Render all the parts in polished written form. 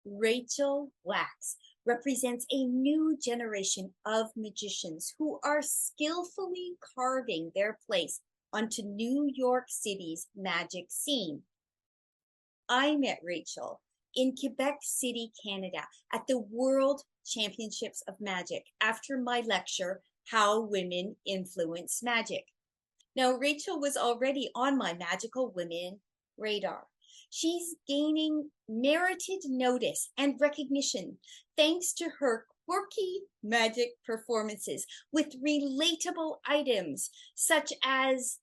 Rachel Wax represents a new generation of magicians who are skillfully carving their place onto New York City's magic scene. I met Rachel in Quebec City, Canada, at the World Championships of Magic after my lecture, How Women Influence Magic. Now, Rachel was already on my Magical Women radar. She's gaining merited notice and recognition thanks to her quirky magic performances with relatable items such as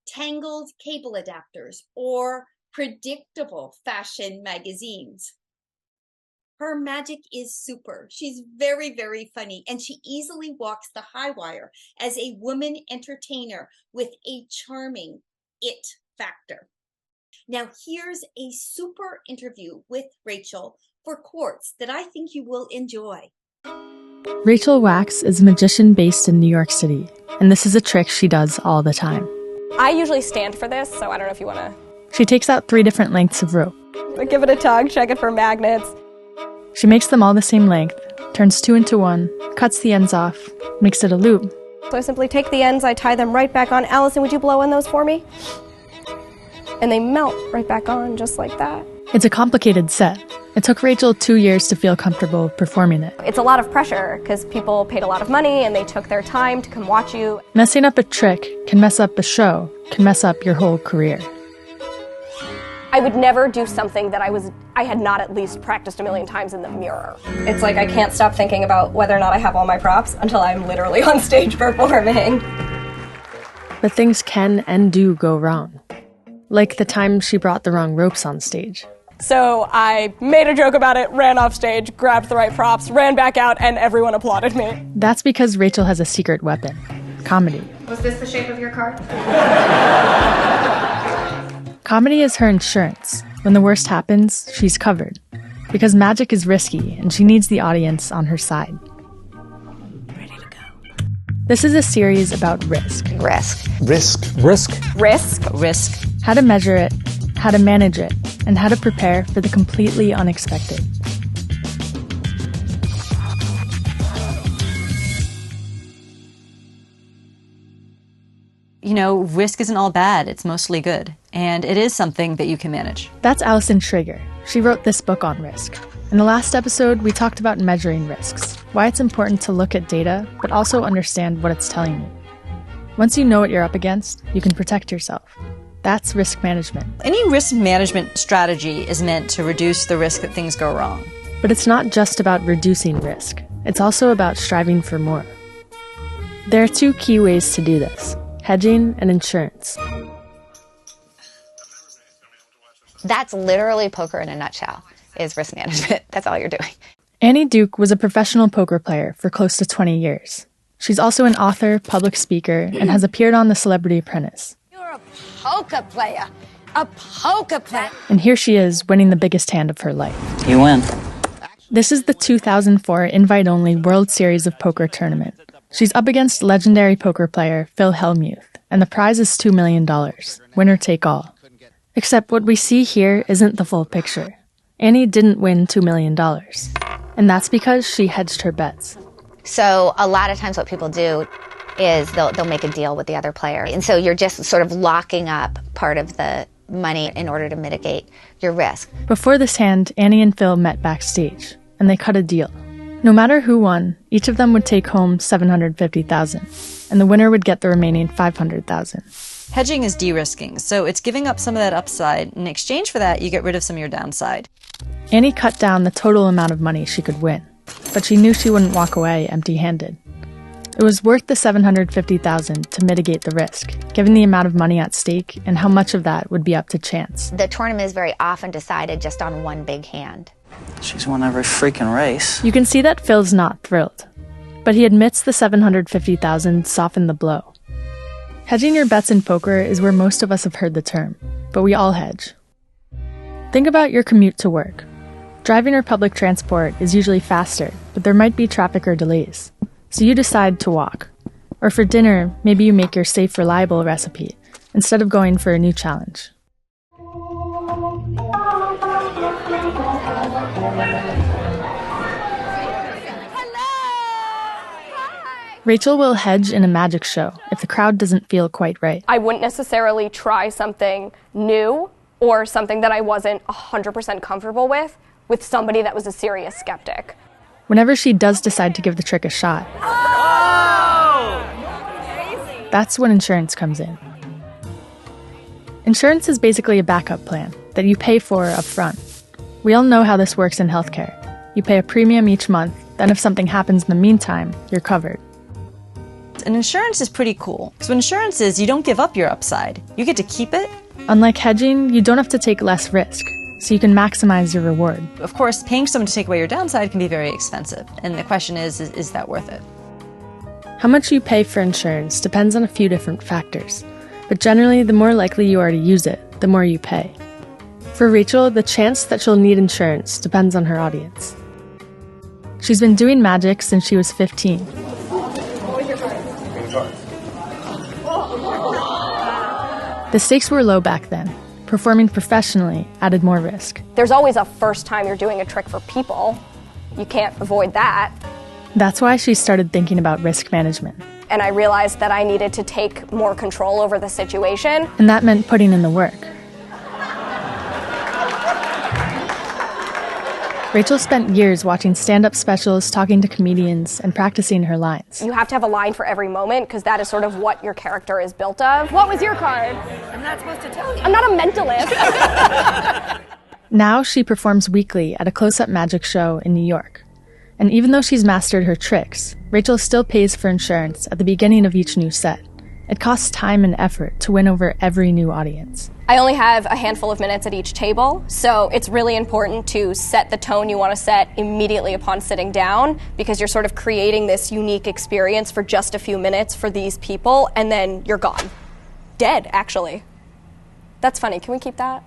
tangled cable adapters or predictable fashion magazines. Her magic is super. She's very, very funny, and she easily walks the high wire as a woman entertainer with a charming it factor. Now, here's a super interview with Rachel for Quartz that I think you will enjoy. Rachel Wax is a magician based in New York City, and this is a trick she does all the time. I usually stand for this, so I don't know if you want to... She takes out 3 different lengths of rope. Give it a tug, check it for magnets. She makes them all the same length, turns 2 into 1, cuts the ends off, makes it a loop. So I simply take the ends, I tie them right back on. Allison, would you blow in those for me? And they melt right back on, just like that. It's a complicated set. It took Rachel 2 years to feel comfortable performing it. It's a lot of pressure, because people paid a lot of money and they took their time to come watch you. Messing up a trick can mess up a show, can mess up your whole career. I would never do something that I had not at least practiced a million times in the mirror. It's like I can't stop thinking about whether or not I have all my props until I'm literally on stage performing. But things can and do go wrong. Like the time she brought the wrong ropes on stage. So I made a joke about it, ran off stage, grabbed the right props, ran back out, and everyone applauded me. That's because Rachel has a secret weapon: comedy. Was this the shape of your card? Comedy is her insurance. When the worst happens, she's covered. Because magic is risky, and she needs the audience on her side. Ready to go. This is a series about risk. Risk. Risk. Risk. Risk. Risk. How to measure it, how to manage it, and how to prepare for the completely unexpected. You know, risk isn't all bad, it's mostly good. And it is something that you can manage. That's Alison Schrager. She wrote this book on risk. In the last episode, we talked about measuring risks, why it's important to look at data, but also understand what it's telling you. Once you know what you're up against, you can protect yourself. That's risk management. Any risk management strategy is meant to reduce the risk that things go wrong. But it's not just about reducing risk. It's also about striving for more. There are 2 key ways to do this: hedging and insurance. That's literally poker in a nutshell, is risk management. That's all you're doing. Annie Duke was a professional poker player for close to 20 years. She's also an author, public speaker, and has appeared on The Celebrity Apprentice. You're a poker player. A poker player. And here she is, winning the biggest hand of her life. You win. This is the 2004 invite-only World Series of Poker tournament. She's up against legendary poker player Phil Hellmuth, and the prize is $2 million, winner take all. Except what we see here isn't the full picture. Annie didn't win $2 million, and that's because she hedged her bets. So a lot of times what people do is they'll make a deal with the other player. And so you're just sort of locking up part of the money in order to mitigate your risk. Before this hand, Annie and Phil met backstage, and they cut a deal. No matter who won, each of them would take home $750,000, and the winner would get the remaining $500,000. Hedging is de-risking, so it's giving up some of that upside. In exchange for that, you get rid of some of your downside. Annie cut down the total amount of money she could win, but she knew she wouldn't walk away empty-handed. It was worth the $750,000 to mitigate the risk, given the amount of money at stake and how much of that would be up to chance. The tournament is very often decided just on one big hand. She's won every freaking race. You can see that Phil's not thrilled, but he admits the $750,000 softened the blow. Hedging your bets in poker is where most of us have heard the term, but we all hedge. Think about your commute to work. Driving or public transport is usually faster, but there might be traffic or delays. So you decide to walk. Or for dinner, maybe you make your safe, reliable recipe, instead of going for a new challenge. Rachel will hedge in a magic show if the crowd doesn't feel quite right. I wouldn't necessarily try something new or something that I wasn't 100% comfortable with somebody that was a serious skeptic. Whenever she does decide to give the trick a shot, that's when insurance comes in. Insurance is basically a backup plan that you pay for up front. We all know how this works in healthcare. You pay a premium each month, then if something happens in the meantime, you're covered. And insurance is pretty cool. So insurance is you don't give up your upside. You get to keep it. Unlike hedging, you don't have to take less risk, so you can maximize your reward. Of course, paying someone to take away your downside can be very expensive. And the question is that worth it? How much you pay for insurance depends on a few different factors, but generally, the more likely you are to use it, the more you pay. For Rachel, the chance that she'll need insurance depends on her audience. She's been doing magic since she was 15. The stakes were low back then. Performing professionally added more risk. There's always a first time you're doing a trick for people. You can't avoid that. That's why she started thinking about risk management. And I realized that I needed to take more control over the situation. And that meant putting in the work. Rachel spent years watching stand-up specials, talking to comedians, and practicing her lines. You have to have a line for every moment because that is sort of what your character is built of. What was your card? I'm not supposed to tell you. I'm not a mentalist. Now she performs weekly at a close-up magic show in New York. And even though she's mastered her tricks, Rachel still pays for insurance at the beginning of each new set. It costs time and effort to win over every new audience. I only have a handful of minutes at each table, so it's really important to set the tone you want to set immediately upon sitting down, because you're sort of creating this unique experience for just a few minutes for these people, and then you're gone. Dead, actually. That's funny. Can we keep that?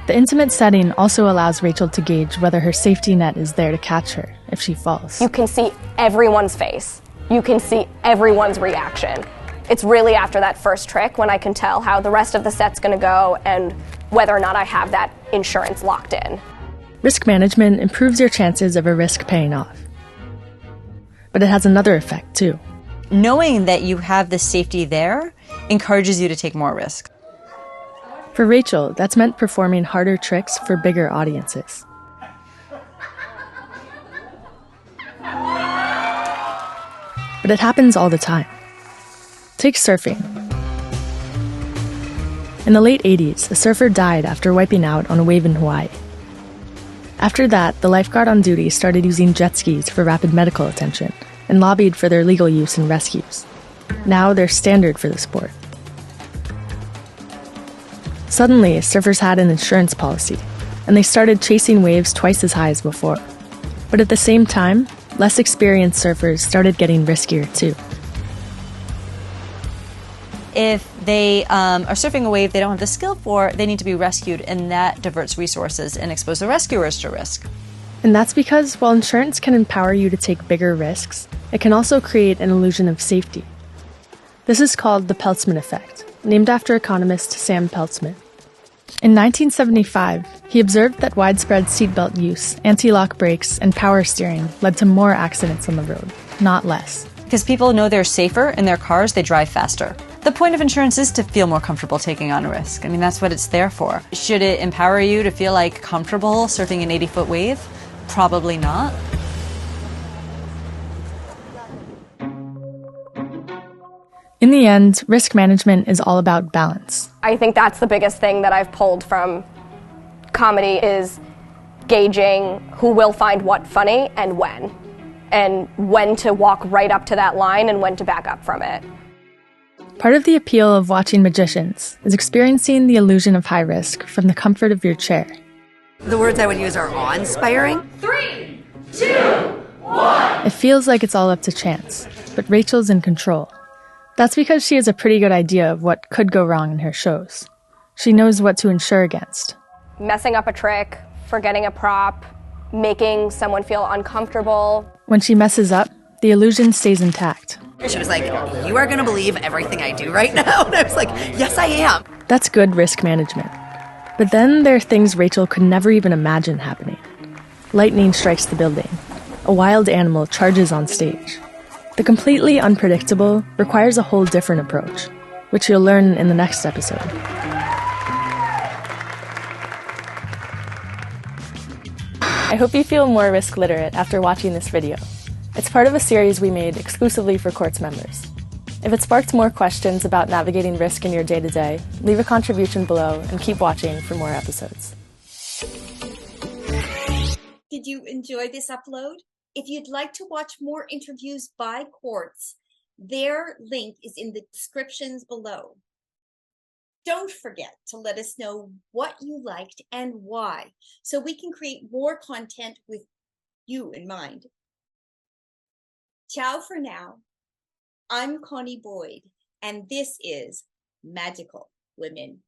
The intimate setting also allows Rachel to gauge whether her safety net is there to catch her if she falls. You can see everyone's face. You can see everyone's reaction. It's really after that first trick when I can tell how the rest of the set's going to go and whether or not I have that insurance locked in. Risk management improves your chances of a risk paying off. But it has another effect, too. Knowing that you have the safety there encourages you to take more risk. For Rachel, that's meant performing harder tricks for bigger audiences. But it happens all the time. Take surfing. In the late 80s, a surfer died after wiping out on a wave in Hawaii. After that, the lifeguard on duty started using jet skis for rapid medical attention and lobbied for their legal use in rescues. Now they're standard for the sport. Suddenly, surfers had an insurance policy, and they started chasing waves twice as high as before. But at the same time, less experienced surfers started getting riskier too. If they are surfing a wave they don't have the skill for, they need to be rescued, and that diverts resources and exposes the rescuers to risk. And that's because while insurance can empower you to take bigger risks, it can also create an illusion of safety. This is called the Peltzman effect, named after economist Sam Peltzman. In 1975, he observed that widespread seatbelt use, anti-lock brakes, and power steering led to more accidents on the road, not less. Because people know they're safer in their cars, they drive faster. The point of insurance is to feel more comfortable taking on a risk. I mean, that's what it's there for. Should it empower you to feel like comfortable surfing an 80-foot wave? Probably not. In the end, risk management is all about balance. I think that's the biggest thing that I've pulled from comedy is gauging who will find what funny and when to walk right up to that line and when to back up from it. Part of the appeal of watching magicians is experiencing the illusion of high risk from the comfort of your chair. The words I would use are awe-inspiring. 3, 2, 1. It feels like it's all up to chance, but Rachel's in control. That's because she has a pretty good idea of what could go wrong in her shows. She knows what to insure against. Messing up a trick, forgetting a prop, making someone feel uncomfortable. When she messes up, the illusion stays intact. She was like, "You are going to believe everything I do right now?" And I was like, "Yes, I am." That's good risk management. But then there are things Rachel could never even imagine happening. Lightning strikes the building. A wild animal charges on stage. The completely unpredictable requires a whole different approach, which you'll learn in the next episode. I hope you feel more risk literate after watching this video. It's part of a series we made exclusively for Quartz members. If it sparked more questions about navigating risk in your day-to-day, leave a contribution below and keep watching for more episodes. Did you enjoy this upload? If you'd like to watch more interviews by Quartz, their link is in the descriptions below. Don't forget to let us know what you liked and why, so we can create more content with you in mind. Ciao for now. I'm Connie Boyd, and this is Magical Women.